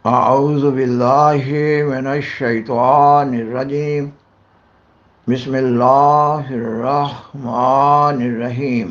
اعوذ باللہ من الشیطان الرجیم بسم اللہ الرحمن الرحیم۔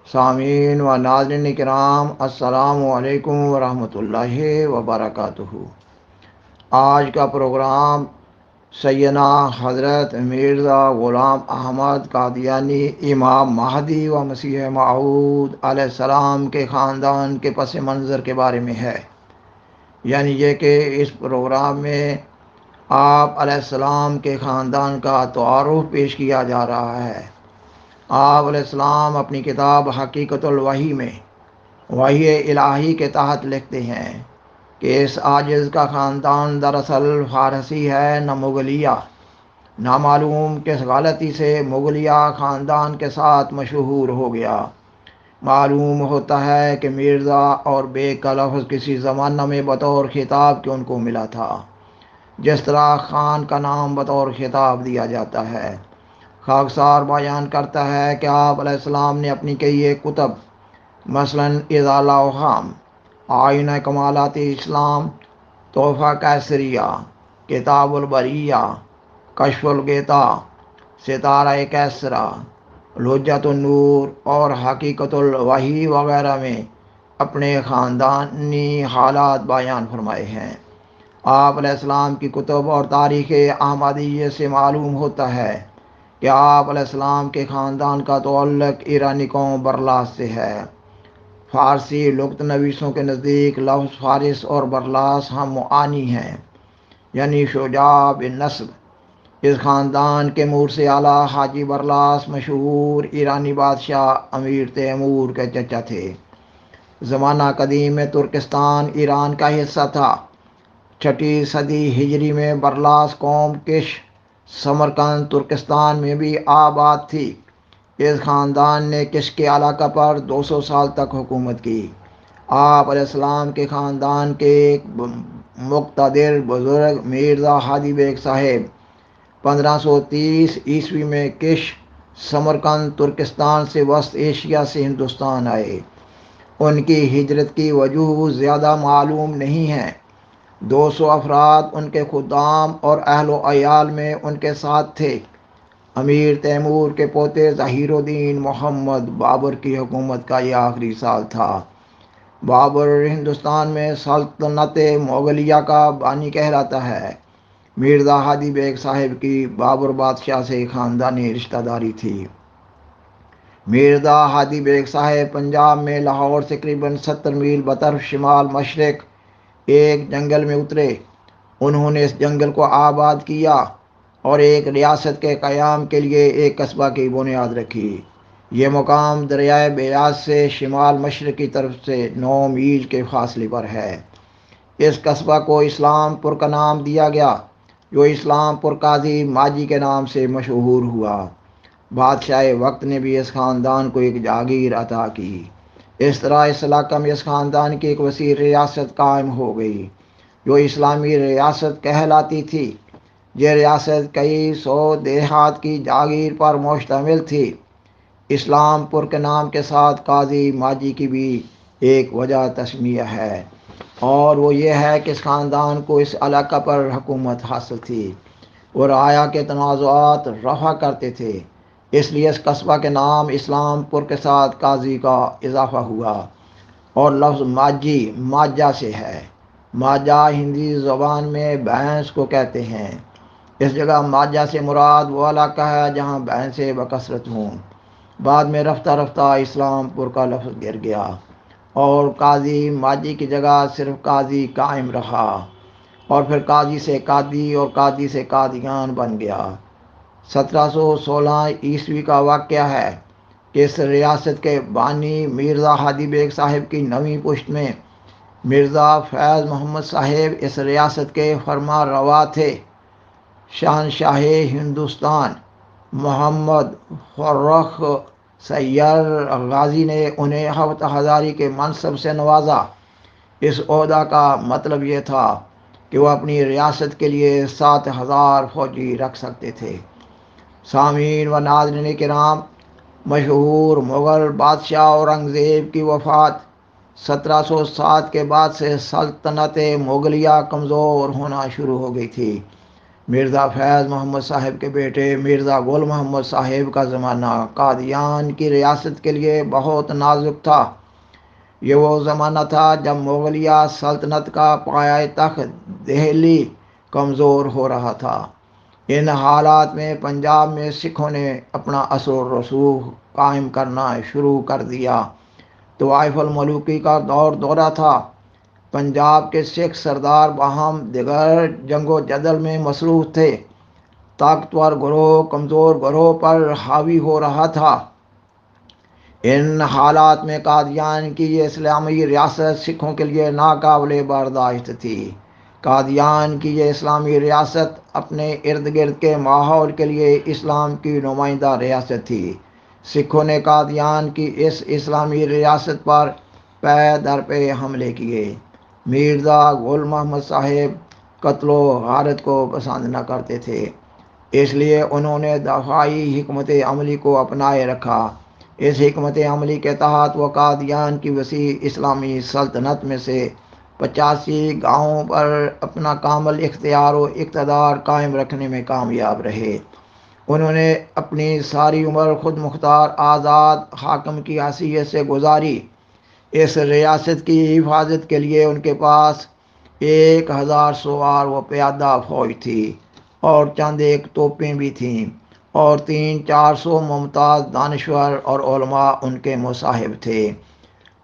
سامعین و ناظرین کرام، السلام علیکم ورحمۃ اللہ وبرکاتہ۔ آج کا پروگرام سیدنا حضرت مرزا غلام احمد قادیانی امام مہدی و مسیح موعود علیہ السلام کے خاندان کے پس منظر کے بارے میں ہے۔ یعنی یہ کہ اس پروگرام میں آپ علیہ السلام کے خاندان کا تعارف پیش کیا جا رہا ہے۔ آپ علیہ السلام اپنی کتاب حقیقت الوحی میں وحی الہی کے تحت لکھتے ہیں کہ اس عاجز کا خاندان دراصل فارسی ہے نہ مغلیہ۔ نامعلوم کس غلطی سے مغلیہ خاندان کے ساتھ مشہور ہو گیا۔ معلوم ہوتا ہے کہ مرزا اور بیگ کا لفظ کسی زمانہ میں بطور خطاب کے ان کو ملا تھا، جس طرح خان کا نام بطور خطاب دیا جاتا ہے۔ خاکسار بیان کرتا ہے کہ آپ علیہ السلام نے اپنی کئی ایک کتب، مثلاً اضالہ اوہام، آئینہ کمالات اسلام، تحفہ کیسریہ، کتاب البریہ، کشف الغطا، ستارہ کیسرا، لجت النور اور حقیقت الوحی وغیرہ میں اپنے خاندانی حالات بیان فرمائے ہیں۔ آپ علیہ السلام کی کتب اور تاریخ احمدیہ سے معلوم ہوتا ہے کہ آپ علیہ السلام کے خاندان کا تعلق ایرانی قوم برلاس سے ہے۔ فارسی لغت نویسوں کے نزدیک لفظ فارس اور برلاس ہم معانی ہیں، یعنی شجاع بن نصب۔ اس خاندان کے مرث اعلیٰ حاجی برلاس مشہور ایرانی بادشاہ امیر تیمور کے چچا تھے۔ زمانہ قدیم میں ترکستان ایران کا حصہ تھا۔ 6 صدی ہجری میں برلاس قوم کش سمرقند ترکستان میں بھی آباد تھی۔ اس خاندان نے کش کے علاقہ پر 200 سال تک حکومت کی۔ آپ علیہ السلام کے خاندان کے ایک مقتدر بزرگ مرزا ہادی بیگ صاحب 1530 عیسوی میں کش سمرقند ترکستان سے وسط ایشیا سے ہندوستان آئے۔ ان کی ہجرت کی وجوہ زیادہ معلوم نہیں ہیں۔ 200 افراد ان کے خدام اور اہل و عیال میں ان کے ساتھ تھے۔ امیر تیمور کے پوتے ظہیر الدین محمد بابر کی حکومت کا یہ آخری سال تھا۔ بابر ہندوستان میں سلطنت مغلیہ کا بانی کہلاتا ہے۔ مرزا ہادی بیگ صاحب کی بابر بادشاہ سے خاندانی رشتہ داری تھی۔ مرزا ہادی بیگ صاحب پنجاب میں لاہور سے تقریباً 70 میل بطرف شمال مشرق ایک جنگل میں اترے۔ انہوں نے اس جنگل کو آباد کیا اور ایک ریاست کے قیام کے لیے ایک قصبہ کی بنیاد رکھی۔ یہ مقام دریائے بیاس سے شمال مشرقی طرف سے 9 میل کے فاصلے پر ہے۔ اس قصبہ کو اسلام پور کا نام دیا گیا، جو اسلام پور قاضی ماجی کے نام سے مشہور ہوا۔ بادشاہ وقت نے بھی اس خاندان کو ایک جاگیر عطا کی۔ اس طرح اس علاقہ میں اس خاندان کی ایک وسیع ریاست قائم ہو گئی، جو اسلامی ریاست کہلاتی تھی۔ یہ ریاست کئی 100 دیہات کی جاگیر پر مشتمل تھی۔ اسلام پور کے نام کے ساتھ قاضی ماجی کی بھی ایک وجہ تسمیہ ہے، اور وہ یہ ہے کہ اس خاندان کو اس علاقہ پر حکومت حاصل تھی۔ وہ رعایا کے تنازعات رفع کرتے تھے، اس لیے اس قصبہ کے نام اسلام پور کے ساتھ قاضی کا اضافہ ہوا۔ اور لفظ ماجی ماجہ سے ہے۔ ماجہ ہندی زبان میں بھینس کو کہتے ہیں۔ اس جگہ ماجہ سے مراد وہ علاقہ ہے جہاں بھینسیں بکثرت ہوں۔ بعد میں رفتہ رفتہ اسلام پور کا لفظ گر گیا اور قاضی ماجی کی جگہ صرف قاضی قائم رہا، اور پھر قاضی سے قادی اور قادی سے قادیان بن گیا۔ 1716 عیسوی کا واقعہ ہے کہ اس ریاست کے بانی مرزا ہادی بیگ صاحب کی 9ویں پشت میں مرزا فیض محمد صاحب اس ریاست کے فرما روا تھے۔ شہنشاہ ہندوستان محمد فرخ سیر غازی نے انہیں ہفت ہزاری کے منصب سے نوازا۔ اس عہدہ کا مطلب یہ تھا کہ وہ اپنی ریاست کے لیے 7000 فوجی رکھ سکتے تھے۔ سامعین و ناظرین کرام، مشہور مغل بادشاہ اورنگزیب کی وفات 1707 کے بعد سے سلطنت مغلیہ کمزور ہونا شروع ہو گئی تھی۔ مرزا فیض محمد صاحب کے بیٹے مرزا گل محمد صاحب کا زمانہ قادیان کی ریاست کے لیے بہت نازک تھا۔ یہ وہ زمانہ تھا جب مغلیہ سلطنت کا پایہ تخت دہلی کمزور ہو رہا تھا۔ ان حالات میں پنجاب میں سکھوں نے اپنا اثر و رسوخ قائم کرنا شروع کر دیا۔ طوائف الملوکی کا دورہ تھا۔ پنجاب کے سکھ سردار باہم دیگر جنگ و جدل میں مصروف تھے۔ طاقتور گروہ کمزور گروہ پر حاوی ہو رہا تھا۔ ان حالات میں قادیان کی یہ اسلامی ریاست سکھوں کے لیے ناقابل برداشت تھی۔ قادیان کی یہ اسلامی ریاست اپنے ارد گرد کے ماحول کے لیے اسلام کی نمائندہ ریاست تھی۔ سکھوں نے قادیان کی اس اسلامی ریاست پر پے در پے حملے کیے۔ مرزا گل محمد صاحب قتل و غارت کو پسند نہ کرتے تھے، اس لیے انہوں نے دفاعی حکمت عملی کو اپنائے رکھا۔ اس حکمت عملی کے تحت وہ قادیان کی وسیع اسلامی سلطنت میں سے 85 گاؤں پر اپنا کامل اختیار و اقتدار قائم رکھنے میں کامیاب رہے۔ انہوں نے اپنی ساری عمر خود مختار آزاد حاکم کی حیثیت سے گزاری۔ اس ریاست کی حفاظت کے لیے ان کے پاس 1000 سوار و پیادہ فوج تھی اور چند ایک توپیں بھی تھیں، اور 300-400 ممتاز دانشور اور علماء ان کے مصاحب تھے۔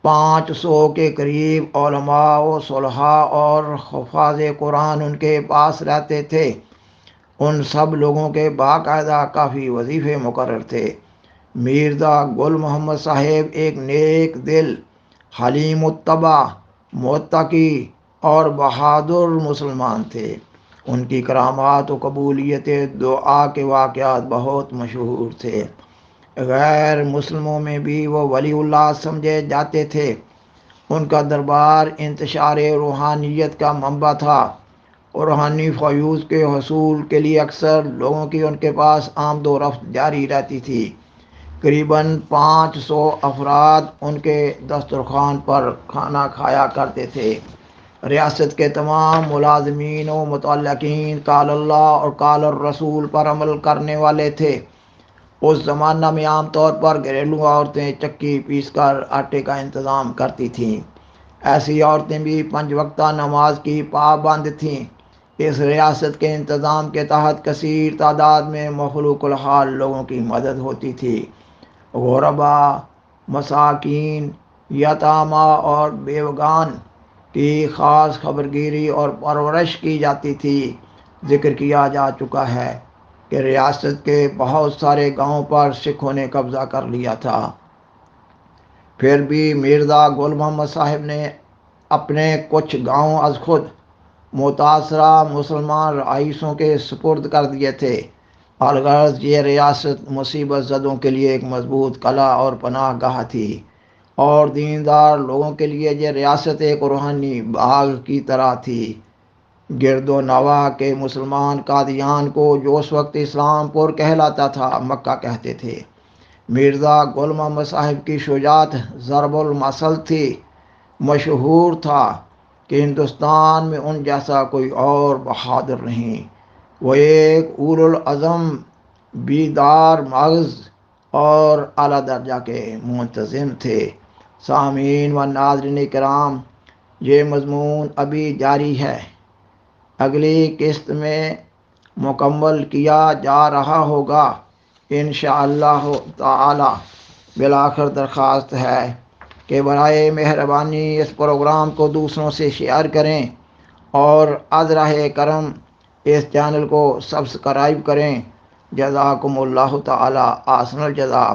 500 کے قریب علماء و صلحاء اور حفاظ قرآن ان کے پاس رہتے تھے۔ ان سب لوگوں کے باقاعدہ کافی وظیفے مقرر تھے۔ مرزا گل محمد صاحب ایک نیک دل، حلیم الطبع، متقی اور بہادر مسلمان تھے۔ ان کی کرامات و قبولیت دعا کے واقعات بہت مشہور تھے۔ غیر مسلموں میں بھی وہ ولی اللہ سمجھے جاتے تھے۔ ان کا دربار انتشار روحانیت کا منبع تھا۔ روحانی فیوز کے حصول کے لیے اکثر لوگوں کی ان کے پاس آمد و رفت جاری رہتی تھی۔ قریباً 500 افراد ان کے دسترخوان پر کھانا کھایا کرتے تھے۔ ریاست کے تمام ملازمین و متعلقین قال اللہ اور قال الرسول پر عمل کرنے والے تھے۔ اس زمانہ میں عام طور پر گھریلو عورتیں چکی پیس کر آٹے کا انتظام کرتی تھیں۔ ایسی عورتیں بھی 5 وقتہ نماز کی پابند تھیں۔ اس ریاست کے انتظام کے تحت کثیر تعداد میں مخلوق الحال لوگوں کی مدد ہوتی تھی۔ غربا، مساکین، یتامیٰ اور بیوگان کی خاص خبرگیری اور پرورش کی جاتی تھی۔ ذکر کیا جا چکا ہے کہ ریاست کے بہت سارے گاؤں پر سکھوں نے قبضہ کر لیا تھا۔ پھر بھی مرزا گل محمد صاحب نے اپنے کچھ گاؤں از خود متاثرہ مسلمان رئیسوں کے سپرد کر دیے تھے۔ الغرض یہ ریاست مصیبت زدوں کے لیے ایک مضبوط قلعہ اور پناہ گاہ تھی، اور دیندار لوگوں کے لیے یہ ریاست ایک روحانی باغ کی طرح تھی۔ گرد و نواح کے مسلمان قادیان کو جو اس وقت اسلام پور کہلاتا تھا مکہ کہتے تھے۔ مرزا گل محمد صاحب کی شجاعت ضرب المثل تھی۔ مشہور تھا کہ ہندوستان میں ان جیسا کوئی اور بہادر نہیں۔ وہ ایک اولو العزم، بیدار مغز اور اعلیٰ درجہ کے منتظم تھے۔ سامعین و ناظرین کرام، یہ مضمون ابھی جاری ہے، اگلی قسط میں مکمل کیا جا رہا ہوگا انشاءاللہ تعالی۔ بالآخر درخواست ہے کہ برائے مہربانی اس پروگرام کو دوسروں سے شیئر کریں اور از راہ کرم اس چینل کو سبسکرائب کریں۔ جزاکم اللہ تعالی احسن الجزاء،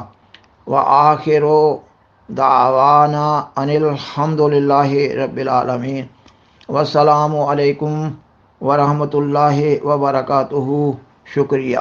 وآخر دعوانا ان الحمد للہ رب العالمین، والسلام علیکم ورحمۃ اللہ وبرکاتہ۔ شکریہ۔